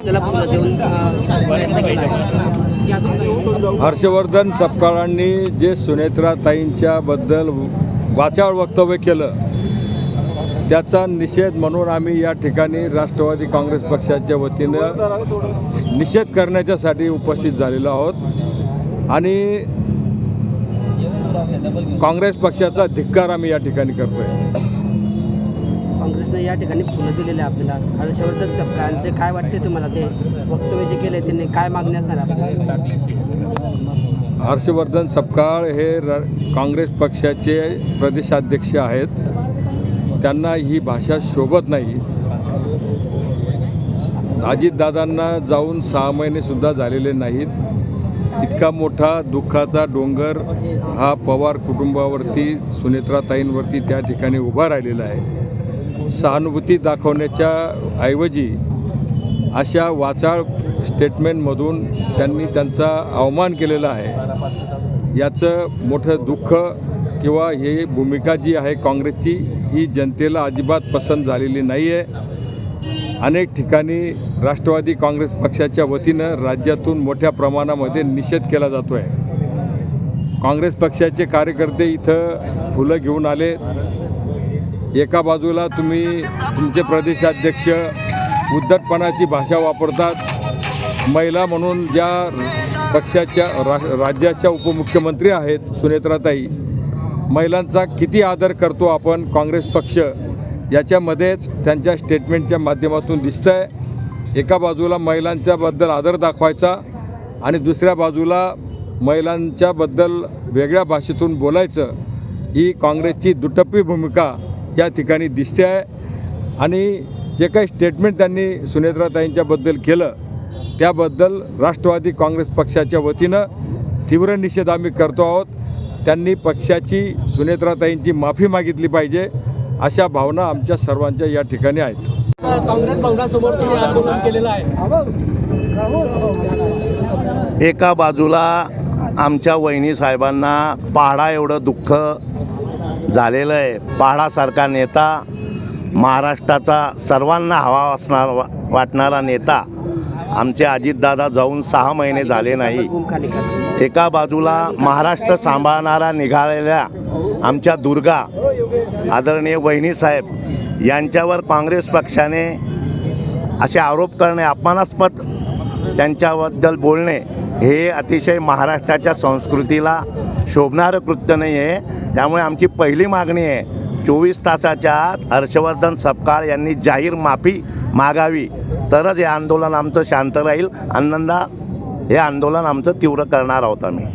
आपल्याला फुलं देऊन प्रयत्न केला आहे. हर्षवर्धन सपकाळांनी जे सुनेत्राताईंच्या बद्दल वाचाळ वक्तव्य केलं त्याचा निषेध म्हणून आम्ही या ठिकाणी राष्ट्रवादी काँग्रेस पक्षाच्या वतीनं निषेध करण्याच्यासाठी उपस्थित झालेलो आहोत आणि काँग्रेस पक्षाचा धिक्कार आम्ही या ठिकाणी करतोय. काँग्रेसने या ठिकाणी फुलं दिलेले आपल्याला. हर्षवर्धन सपकाळांचे काय वाटते तुम्हाला, ते वक्तव्य जे केले त्यांनी काय मागणी असणार आपल्याला? हर्षवर्धन सपकाळ हे काँग्रेस पक्षाचे प्रदेशाध्यक्ष आहेत. त्यांना ही भाषा शोभत नाही. अजितदादांना जाऊन 6 महिनेसुद्धा झालेले नाहीत. इतका मोठा दुःखाचा डोंगर हा पवार कुटुंबावरती सुनेत्राताईंवरती त्या ठिकाणी उभा राहिलेला आहे. सहानुभूती दाखवण्याच्या ऐवजी अशा वाचाळ स्टेटमेंटमधून त्यांनी त्यांचा अवमान केलेला आहे. याचं मोठं दुःख किंवा ही भूमिका जी आहे काँग्रेसची ही जनतेला अजिबात पसंत झालेली नाही आहे. अनेक ठिकाणी राष्ट्रवादी काँग्रेस पक्षाच्या वतीनं राज्यातून मोठ्या प्रमाणामध्ये निषेध केला जातो आहे. काँग्रेस पक्षाचे कार्यकर्ते इथं फुलं घेऊन आले. एका बाजूला तुम्ही तुमचे प्रदेशाध्यक्ष उद्धटपणाची भाषा वापरतात. महिला म्हणून ज्या पक्षाच्या राज्याच्या उपमुख्यमंत्री आहेत सुनेत्राताई, महिलांचा किती आदर करतो आपण काँग्रेस पक्ष याच्यामध्येच त्यांच्या स्टेटमेंटच्या माध्यमातून दिसतं आहे. एका बाजूला महिलांच्याबद्दल आदर दाखवायचा आणि दुसऱ्या बाजूला महिलांच्याबद्दल वेगळ्या भाषेतून बोलायचं, ही काँग्रेसची दुटप्पी भूमिका या ठिकाणी दिसते आहे. आणि जे काही स्टेटमेंट त्यांनी सुनेत्राताईंच्याबद्दल केलं त्याबद्दल राष्ट्रवादी काँग्रेस पक्षाच्या वतीनं तीव्र निषेध आम्ही करतो आहोत. त्यांनी पक्षाची सुनेत्राताईंची माफी मागितली पाहिजे अशा भावना आमच्या सर्वांच्या या ठिकाणी आहेत. काँग्रेस भवनासमोर तुम्ही आंदोलन केलेलं आहे. एका बाजूला आमच्या वहिनी साहेबांना पहाडा एवढं दुःख झालेलं आहे. पहाडासारखा नेता, महाराष्ट्राचा सर्वांना हवा असणार वाटणारा नेता आमचे अजितदादा जाऊन 6 महिने झाले नाही. एका बाजूला महाराष्ट्र सांभाळणारा निघालेल्या आमच्या दुर्गा आदरणीय वहिनी साहेब यांच्यावर काँग्रेस पक्षाने असे आरोप करणे, अपमानास्पद त्यांच्याबद्दल बोलणे हे अतिशय महाराष्ट्राच्या संस्कृतीला शोभणारं कृत्य नाही आहे. त्यामुळे आमची पहिली मागणी आहे, 24 तासाच्या आत हर्षवर्धन सपकाळ यांनी जाहीर माफी मागावी, तरच हे आंदोलन आमचं शांत राहील. हे आंदोलन आमचं तीव्र करणार आहोत आम्ही.